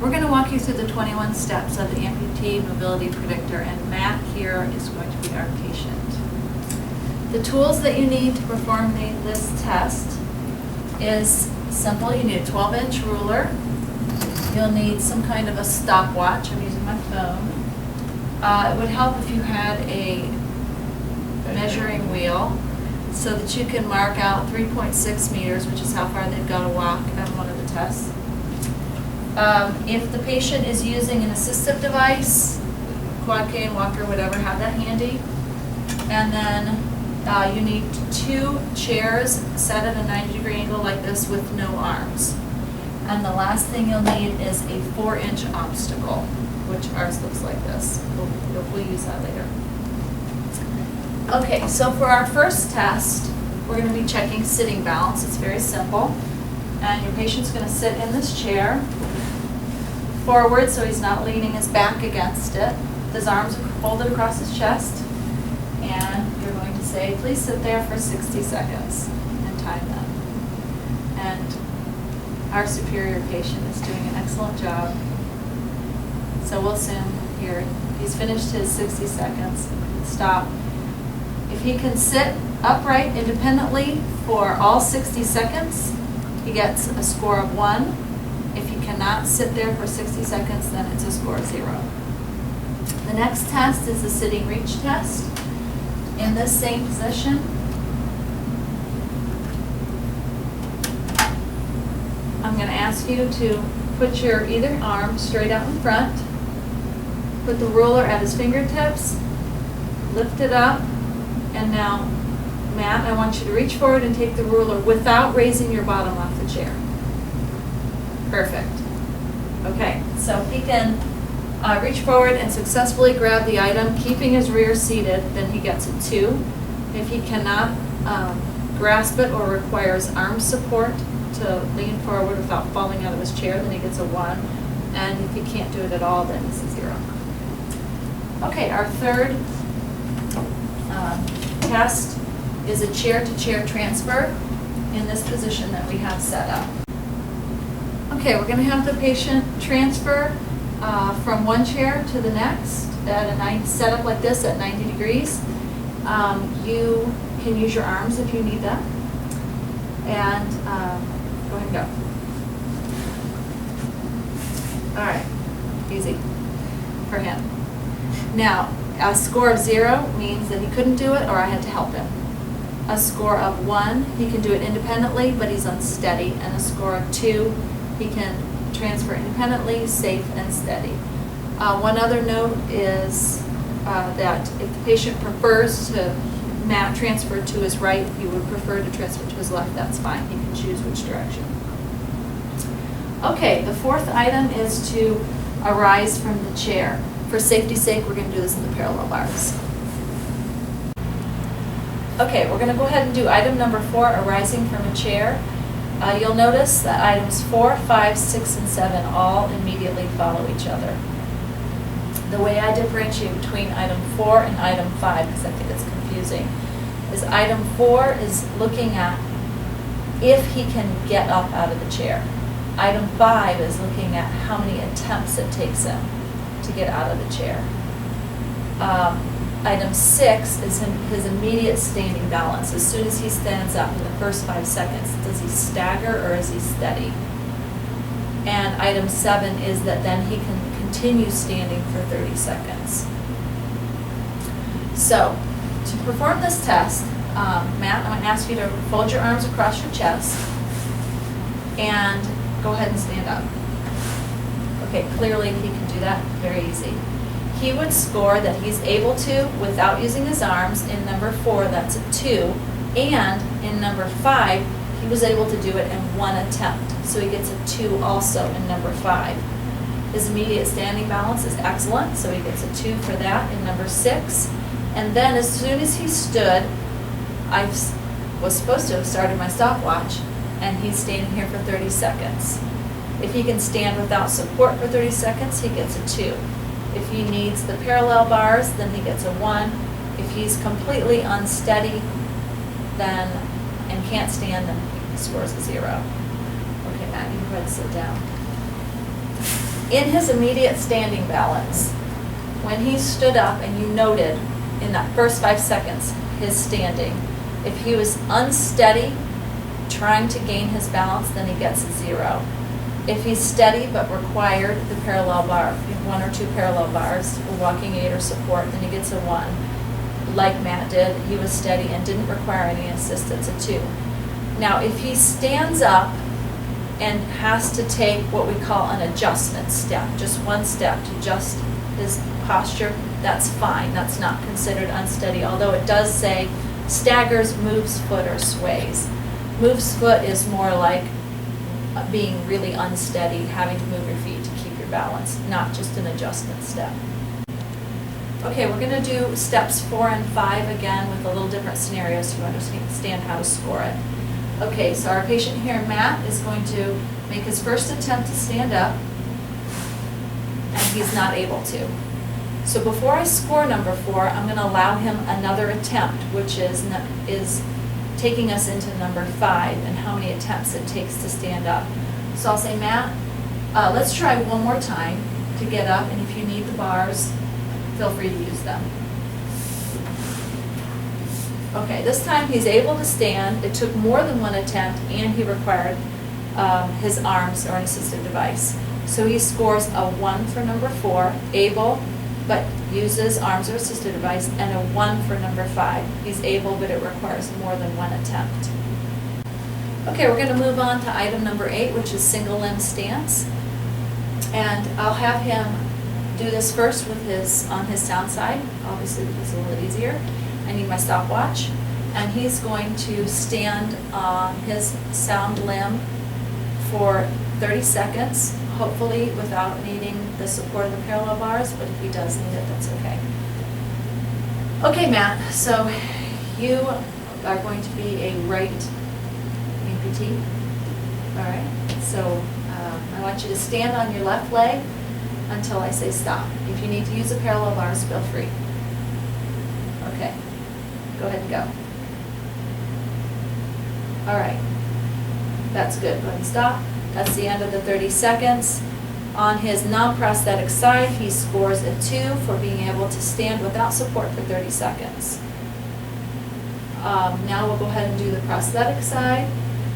We're going to walk you through the 21 steps of the Amputee Mobility Predictor, and Matt here is going to be our patient. The tools that you need to perform this test is simple. You need a 12-inch ruler. You'll need some kind of a stopwatch. I'm using my phone. It would help if you had a measuring wheel so that you can mark out 3.6 meters, which is how far they've got to walk on one of the tests. If the patient is using an assistive device, quad cane, walker, whatever, have that handy. And then you need 2 chairs set at a 90-degree angle like this with no arms. And the last thing you'll need is a 4-inch obstacle, which ours looks like this. We'll use that later. Okay, so for our first test, we're going to be checking sitting balance. It's very simple. And your patient's going to sit in this chair forward so he's not leaning his back against it. His arms are folded across his chest. And you're going to say, please sit there for 60 seconds and time them. And our superior patient is doing an excellent job. So we'll soon hear he's finished his 60 seconds. Stop. If he can sit upright independently for all 60 seconds, he gets a score of 1. If he cannot sit there for 60 seconds, then it's a score of 0. The next test is the sitting reach test. In this same position, I'm going to ask you to put your either arm straight out in front, put the ruler at his fingertips, lift it up, and now, Matt, I want you to reach forward and take the ruler without raising your bottom off the chair. Perfect. Okay, so if he can reach forward and successfully grab the item, keeping his rear seated, then he gets a 2. If he cannot grasp it or requires arm support to lean forward without falling out of his chair, then he gets a 1. And if he can't do it at all, then it's a 0. Okay, our third test is a chair-to-chair transfer in this position that we have set up. Okay, we're going to have the patient transfer from one chair to the next at a set up like this at 90 degrees. You can use your arms if you need them. And go ahead and go. All right, easy for him. Now, a score of 0 means that he couldn't do it or I had to help him. A score of 1, he can do it independently, but he's unsteady. And a score of 2, he can transfer independently, safe, and steady. One other note is that if the patient prefers to Matt transfer to his right, he would prefer to transfer to his left, that's fine. He can choose which direction. Okay, the fourth item is to arise from the chair. For safety's sake, we're going to do this in the parallel bars. Okay, we're going to go ahead and do item number 4, arising from a chair. You'll notice that items 4, 5, 6, and 7 all immediately follow each other. The way I differentiate between item 4 and item 5, because I think it's confusing, is item 4 is looking at if he can get up out of the chair. Item 5 is looking at how many attempts it takes him to get out of the chair. Item 6 is his immediate standing balance. As soon as he stands up in the first 5 seconds, does he stagger or is he steady? And item 7 is that then he can continue standing for 30 seconds. So, to perform this test, Matt, I'm going to ask you to fold your arms across your chest and go ahead and stand up. Okay, clearly he can do that very easy. He would score that he's able to without using his arms in number 4, that's a 2, and in number 5, he was able to do it in 1 attempt, so he gets a 2 also in number 5. His immediate standing balance is excellent, so he gets a 2 for that in number 6. And then as soon as he stood, I was supposed to have started my stopwatch, and he's standing here for 30 seconds. If he can stand without support for 30 seconds, he gets a 2. If he needs the parallel bars, then he gets a 1. If he's completely unsteady and can't stand, then he scores a 0. Okay, Matt, you can go ahead and sit down. In his immediate standing balance, when he stood up and you noted in that first 5 seconds his standing, if he was unsteady trying to gain his balance, then he gets a 0. If he's steady but required the parallel bar, 1 or 2 parallel bars, a walking aid or support, then he gets a 1. Like Matt did, he was steady and didn't require any assistance, a 2. Now, if he stands up and has to take what we call an adjustment step, just one step to adjust his posture, that's fine. That's not considered unsteady, although it does say staggers, moves foot, or sways. Moves foot is more like being really unsteady, having to move your feet to keep your balance, not just an adjustment step. Okay, we're going to do steps 4 and 5 again with a little different scenarios so you understand how to score it. Okay, so our patient here, Matt, is going to make his first attempt to stand up, and he's not able to. So before I score number 4, I'm going to allow him another attempt, which is taking us into number 5 and how many attempts it takes to stand up. So I'll say, Matt, let's try one more time to get up, and if you need the bars, feel free to use them. Okay, this time he's able to stand. It took more than one attempt, and he required his arms or an assistive device. So he scores a 1 for number 4, able, but uses arms or assistive device, and a 1 for number 5. He's able, but it requires more than one attempt. Okay, we're going to move on to item number 8, which is single limb stance. And I'll have him do this first with on his sound side, obviously because it's a little bit easier. I need my stopwatch. And he's going to stand on his sound limb for 30 seconds, hopefully without needing the support of the parallel bars, but if he does need it, that's okay. Okay, Matt, so you are going to be a right amputee. All right, so I want you to stand on your left leg until I say stop. If you need to use the parallel bars, feel free. Okay, go ahead and go. All right, that's good. Go ahead and stop. That's the end of the 30 seconds. On his non-prosthetic side, he scores a 2 for being able to stand without support for 30 seconds. Now we'll go ahead and do the prosthetic side.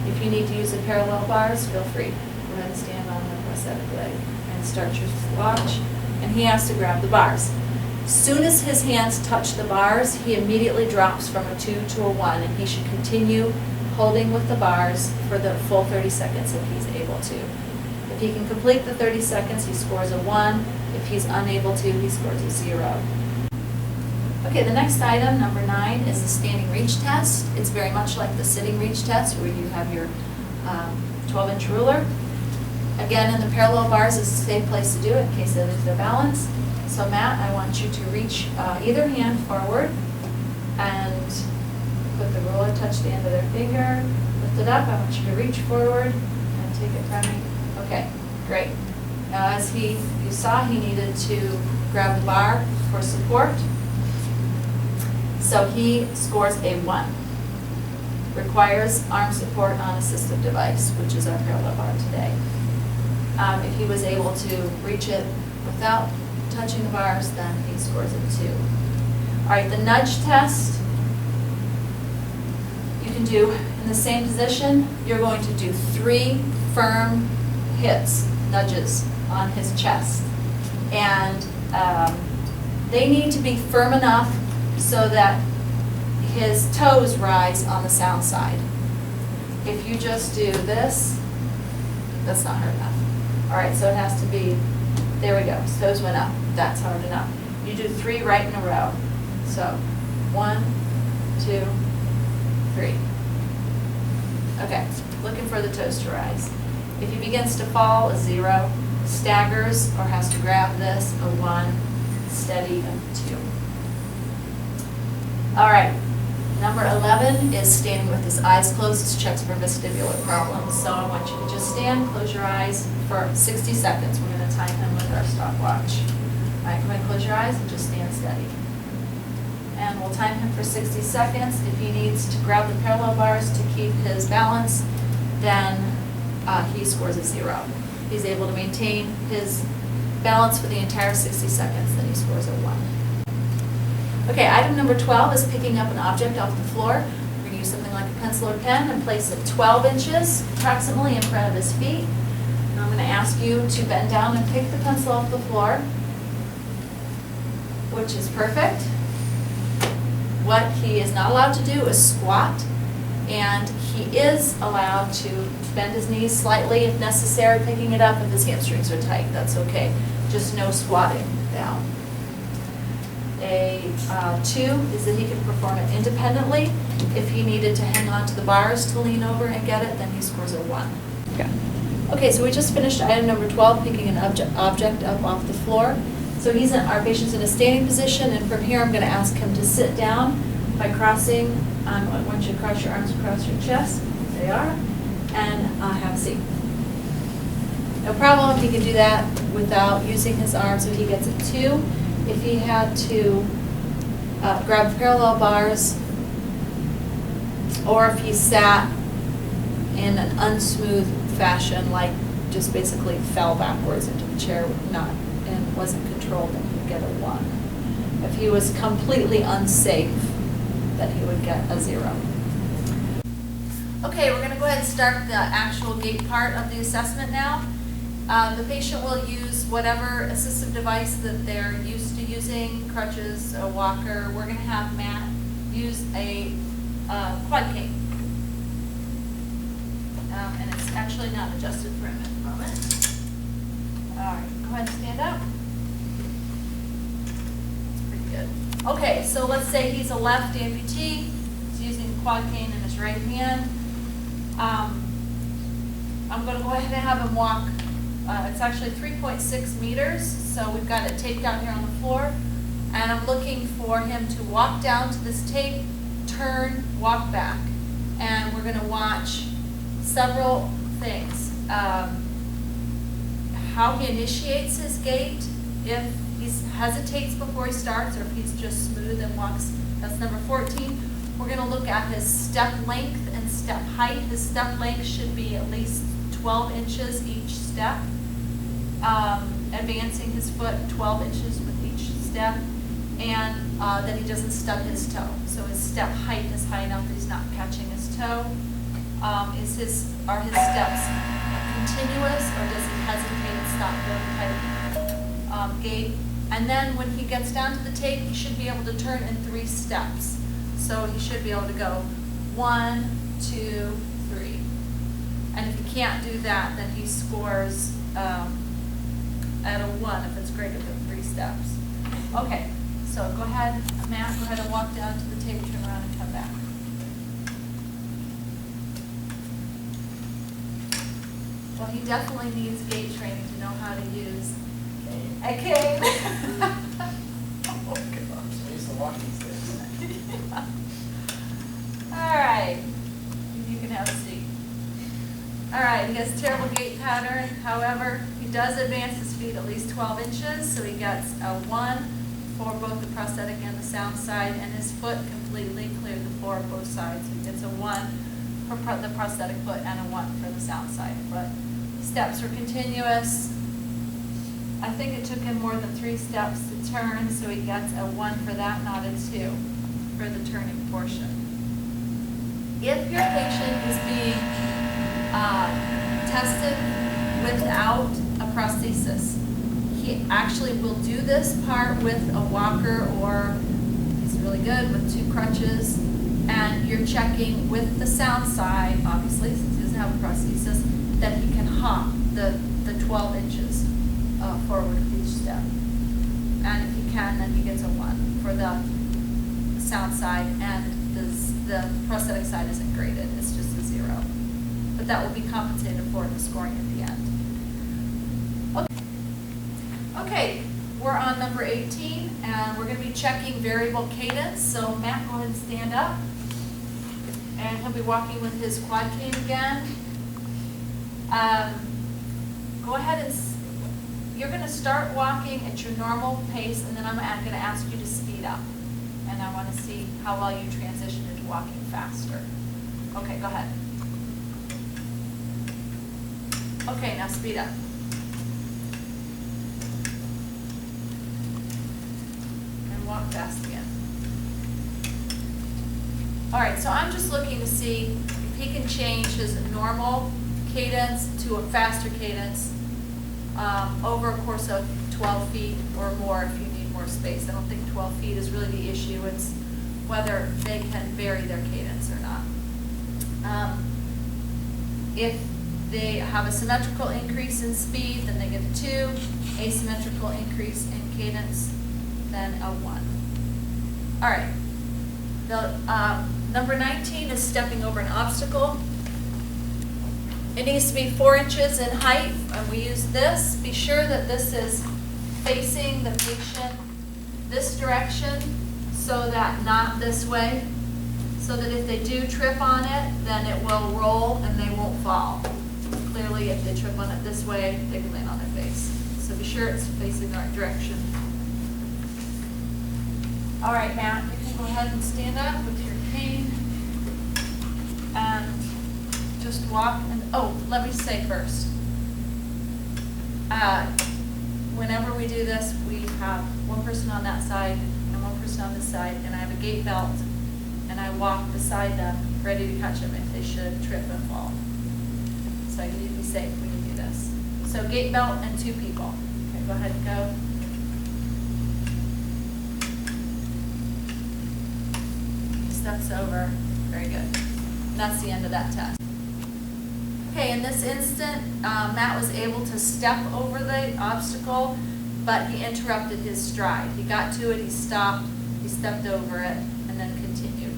If you need to use the parallel bars, feel free. Go ahead and stand on the prosthetic leg and start your watch. And he has to grab the bars. As soon as his hands touch the bars, he immediately drops from a 2 to a 1, and he should continue holding with the bars for the full 30 seconds if he's able to. If he can complete the 30 seconds, he scores a 1. If he's unable to, he scores a 0. Okay, the next item, number 9, is the standing reach test. It's very much like the sitting reach test where you have your 12-inch ruler. Again, in the parallel bars is a safe place to do it in case they lose their balance. So Matt, I want you to reach either hand forward and put the ruler, touch the end of their finger, lift it up. I want you to reach forward and take it from me. Okay, great. Now as you saw, he needed to grab the bar for support. So he scores a 1. Requires arm support on assistive device, which is our parallel bar today. If he was able to reach it without touching the bars, then he scores a 2. All right, the nudge test, you can do in the same position. You're going to do 3 firm hits, nudges, on his chest. And they need to be firm enough so that his toes rise on the sound side. If you just do this, that's not hard enough. All right, so it has to be, there we go, his toes went up. That's hard enough. You do 3 right in a row. So 1, 2, 3. Okay, looking for the toes to rise. If he begins to fall, a 0. Staggers or has to grab this, a 1. Steady, a 2. All right, number 11 is standing with his eyes closed. This checks for vestibular problems. So I want you to just stand, close your eyes for 60 seconds. We're going to time him with our stopwatch. All right, go ahead and close your eyes and just stand steady. And we'll time him for 60 seconds. If he needs to grab the parallel bars to keep his balance, then he scores a 0. he's able to maintain his balance for the entire 60 seconds, then he scores a 1. Okay, item number 12 is picking up an object off the floor. We're going to use something like a pencil or pen and place it 12 inches approximately in front of his feet. And I'm going to ask you to bend down and pick the pencil off the floor, which is perfect. What he is not allowed to do is squat, and he is allowed to bend his knees slightly if necessary, picking it up if his hamstrings are tight. That's okay. Just no squatting down. A 2 is that he can perform it independently. If he needed to hang on to the bars to lean over and get it, then he scores a 1. Okay. Okay, so we just finished item number 12, picking an object up off the floor. So our patient's in a standing position, and from here I'm going to ask him to sit down by crossing, I want you to cross your arms across your chest, there they are, and have a seat. No problem if he can do that without using his arms, so he gets a 2. If he had to grab parallel bars, or if he sat in an unsmooth fashion, like just basically fell backwards into the chair and wasn't controlled, then he'd get a 1. If he was completely unsafe, then he would get a 0. Okay, we're going to go ahead and start the actual gait part of the assessment now. The patient will use whatever assistive device that they're used to using, crutches, a walker. We're going to have Matt use a quad cane. And it's actually not adjusted for him at the moment. All right, go ahead and stand up. That's pretty good. Okay, so let's say he's a left amputee. He's using the quad cane in his right hand. I'm going to go ahead and have him walk. It's actually 3.6 meters, so we've got it taped down here on the floor. And I'm looking for him to walk down to this tape, turn, walk back. And we're going to watch several things. How he initiates his gait, if he hesitates before he starts, or if he's just smooth and walks. That's number 14. We're going to look at his step length and step height. His step length should be at least 12 inches each step. Advancing his foot 12 inches with each step, and that he doesn't stub his toe. So his step height is high enough that he's not catching his toe. Are his steps continuous, or does he hesitate and stop really tight gait? And then when he gets down to the tape, he should be able to turn in 3 steps. So he should be able to go 1, 2, 3. And if he can't do that, then he scores at a 1 if it's greater than 3 steps. Okay, so go ahead, Matt, go ahead and walk down to the tape, turn around and come back. Well, he definitely needs gait training to know how to use a cane. Oh, gosh. I used to walk these days. Yeah. All right, you can have a seat. All right, he has a terrible gait pattern. However, he does advance his feet at least 12 inches, so he gets a 1 for both the prosthetic and the sound side, and his foot completely cleared the floor of both sides. So he gets a 1 for the prosthetic foot and a 1 for the sound side. But steps are continuous. I think it took him more than 3 steps to turn, so he gets a 1 for that, not a 2 for the turning portion. If your patient is being tested without a prosthesis, he actually will do this part with a walker, or he's really good with 2 crutches, and you're checking with the sound side, obviously, since he doesn't have a prosthesis, that he can hop the 12 inches forward with each step. And if he can, then he gets a 1 for the sound side, and the prosthetic side isn't graded, it's just a 0. But that will be compensated for in the scoring at the end. Okay, we're on number 18, and we're going to be checking variable cadence. So Matt, go ahead and stand up. And he'll be walking with his quad cane again. Go ahead and, you're going to start walking at your normal pace, and then I'm going to ask you to speed up. And I want to see how well you transition into walking faster. Okay, go ahead. Okay, now speed up. walk fast again. All right, so I'm just looking to see if he can change his normal cadence to a faster cadence over a course of 12 feet or more if you need more space. I don't think 12 feet is really the issue. It's whether they can vary their cadence or not. If they have a symmetrical increase in speed, then they get a 2. Asymmetrical increase in cadence, then a 1. All right. The number 19 is stepping over an obstacle. It needs to be 4 inches in height, and we use this. Be sure that this is facing the patient this direction, so that not this way, so that if they do trip on it, then it will roll and they won't fall. Clearly, if they trip on it this way, they can land on their face. So be sure it's facing the right direction. All right, Matt, you can go ahead and stand up with your cane and just walk. And oh, let me say first, whenever we do this, we have one person on that side and one person on this side, and I have a gait belt, and I walk beside them, ready to catch them if they should trip and fall. So you need to be safe when you do this. So gait belt and 2 people. Okay, go ahead and go. Steps over. Very good. And that's the end of that test. Okay, in this instant, Matt was able to step over the obstacle, but he interrupted his stride. He got to it, he stopped, he stepped over it, and then continued.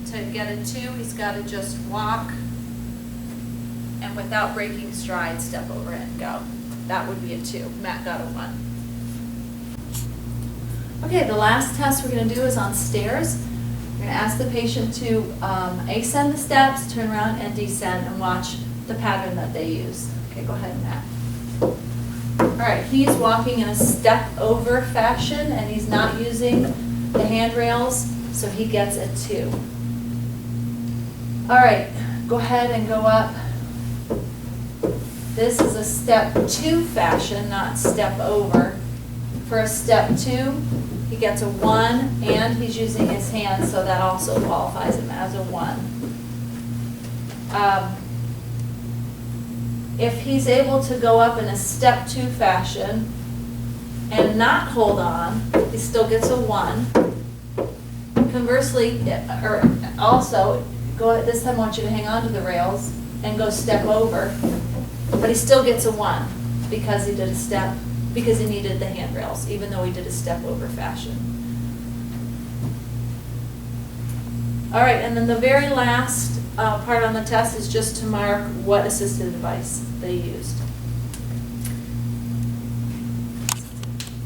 To get a 2, he's got to just walk and without breaking stride, step over it and go. That would be a 2. Matt got a 1. Okay, the last test we're going to do is on stairs. We're going to ask the patient to ascend the steps, turn around, and descend, and watch the pattern that they use. Okay, go ahead, Matt. All right, he's walking in a step-over fashion, and he's not using the handrails, so he gets a 2. All right, go ahead and go up. This is a step 2 fashion, not step over. For a step 2, he gets a 1, and he's using his hands, so that also qualifies him as a 1. If he's able to go up in a step 2 fashion and not hold on, he still gets a 1. Conversely, or also, this time I want you to hang on to the rails and go step over, but he still gets a 1 because he did a step, because he needed the handrails, even though he did a step over fashion. All right, and then the very last part on the test is just to mark what assistive device they used.